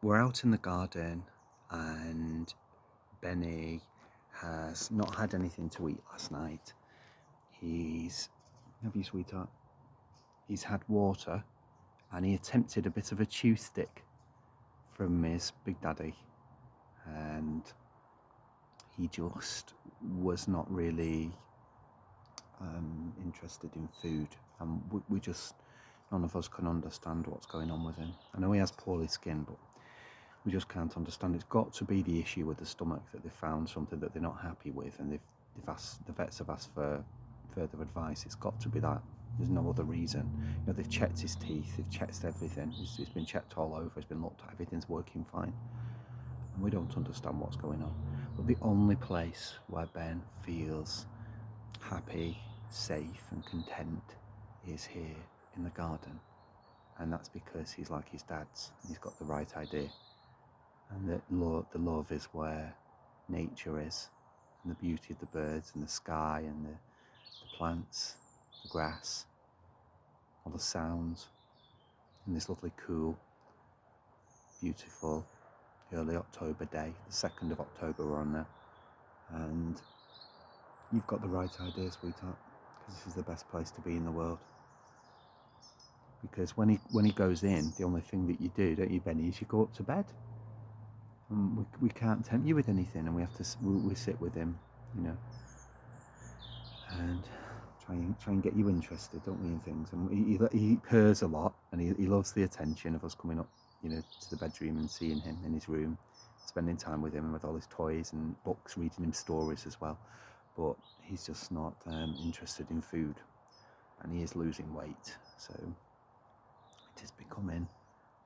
we're out in the garden and Benny has not had anything to eat last night. Have you, sweetheart? He's had water and he attempted a bit of a chew stick from his big daddy, and he just was not really interested in food, and we just, none of us can understand what's going on with him. I know he has poorly skin, but we just can't understand. It's got to be the issue with the stomach, that they've found something that they're not happy with, and they've asked, the vets have asked for further advice. It's got to be that. There's no other reason. You know, they've checked his teeth, they've checked everything. It's been checked all over, it's been looked at, everything's working fine. And we don't understand what's going on. But the only place where Ben feels happy, safe and content is here in the garden. And that's because he's like his dad's, and he's got the right idea. And the love is where nature is, and the beauty of the birds and the sky and the plants, the grass, all the sounds, and this lovely cool, beautiful early October day, the 2nd of October we're on now. And you've got the right idea, sweetheart, because this is the best place to be in the world. Because when he goes in, the only thing that you do, don't you, Benny, is you go up to bed. And we can't tempt you with anything, and we have to we sit with him, you know, and try and get you interested, don't we, in things. And he purrs a lot, and he loves the attention of us coming up, you know, to the bedroom and seeing him in his room, spending time with him and with all his toys and books, reading him stories as well. But he's just not interested in food, and he is losing weight, so it is becoming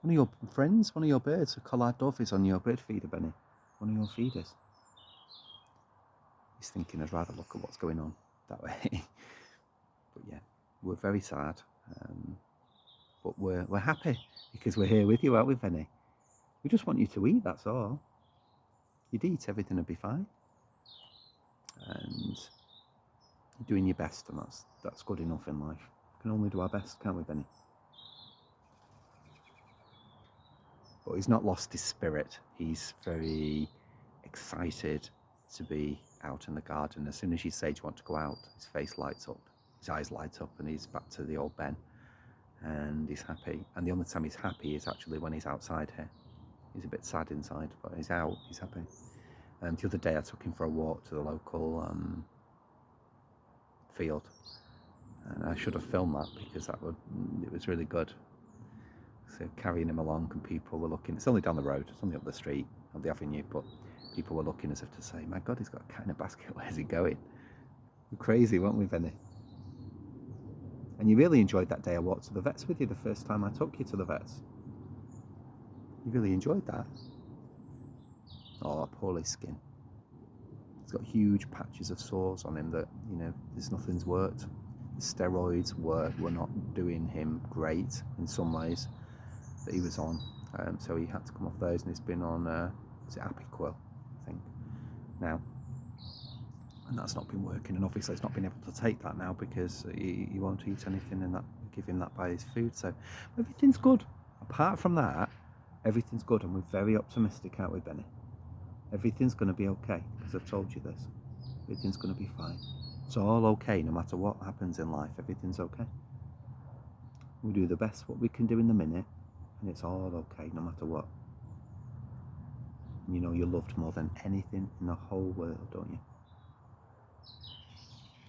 one of your friends, one of your birds. A collared dove is on your bird feeder, Benny, one of your feeders. He's thinking I'd rather look at what's going on that way. But yeah, we're very sad, but we're happy because we're here with you, aren't we, Benny? We just want you to eat, that's all. You'd eat, everything would be fine, and you're doing your best, and that's good enough in life. We can only do our best, can't we, Benny? But he's not lost his spirit. He's very excited to be out in the garden. As soon as you say, do you want to go out, his face lights up, his eyes light up, and he's back to the old Ben, and he's happy. And the only time he's happy is actually when he's outside here. He's a bit sad inside, but he's out, he's happy. And the other day I took him for a walk to the local field, and I should have filmed that because it was really good. So carrying him along, and people were looking. It's only down the road, it's only up the street, up the avenue, but people were looking as if to say, my God, he's got a cat in a basket, where's he going? We're crazy, weren't we, Benny? And you really enjoyed that day I walked to the vets with you the first time I took you to the vets. You really enjoyed that. Oh, poorly skin. He's got huge patches of sores on him that, you know, nothing's worked. The steroids were not doing him great in some ways that he was on. So he had to come off those, and he's been on, is it Apiquil, I think, now. And that's not been working, and obviously he's not been able to take that now because he won't eat anything and that give him that by his food. So everything's good. Apart from that, everything's good, and we're very optimistic, aren't we, Benny? Everything's going to be okay, because I've told you this. Everything's going to be fine. It's all okay, no matter what happens in life. Everything's okay. We do the best what we can do in the minute, and it's all okay, no matter what. And you know you're loved more than anything in the whole world, don't you?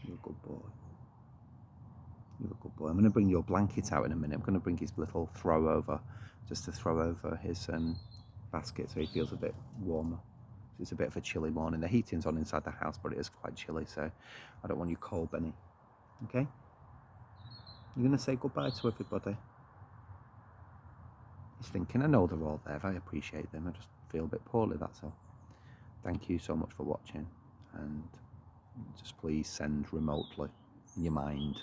You're a good boy. You're a good boy. I'm going to bring your blanket out in a minute. I'm going to bring his little throw over, just to throw over his basket so he feels a bit warmer. It's a bit of a chilly morning. The heating's on inside the house, but it is quite chilly, so I don't want you cold, Benny. Okay? You're going to say goodbye to everybody. He's thinking, I know they're all there. I appreciate them. I just feel a bit poorly, that's all. Thank you so much for watching, and just please send remotely in your mind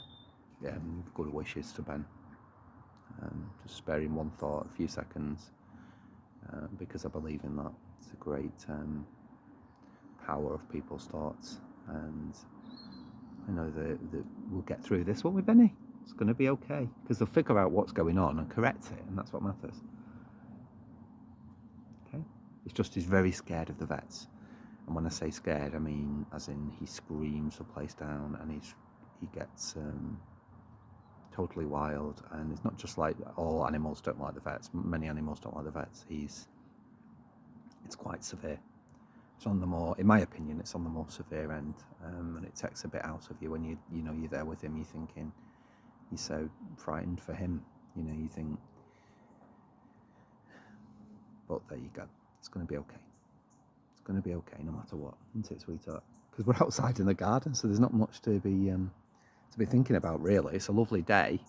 good wishes to Ben. Just spare him one thought, a few seconds, because I believe in that. It's a great power of people's thoughts, and I know that we'll get through this, won't we, Benny? It's going to be okay, because they'll figure out what's going on and correct it, and that's what matters. It's just he's very scared of the vets. And when I say scared, I mean as in he screams the place down, and he gets totally wild. And it's not just like all animals don't like the vets. Many animals don't like the vets. It's quite severe. It's on the more, in my opinion, it's on the more severe end, and it takes a bit out of you when you're there with him. You're thinking, you're so frightened for him. You think, but there you go. It's going to be okay. It's going to be okay no matter what, isn't it, sweetheart? Because we're outside in the garden, so there's not much to be thinking about, really. It's a lovely day.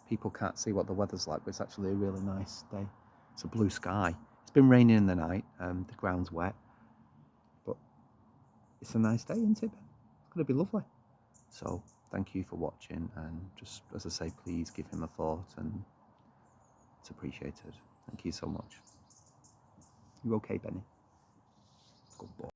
People can't see what the weather's like, but it's actually a really nice day. It's a blue sky. It's been raining in the night. The ground's wet, but it's a nice day, isn't it? It's going to be lovely. So thank you for watching, and just as I say, please give him a thought, and it's appreciated. Thank you so much. You okay, Benny?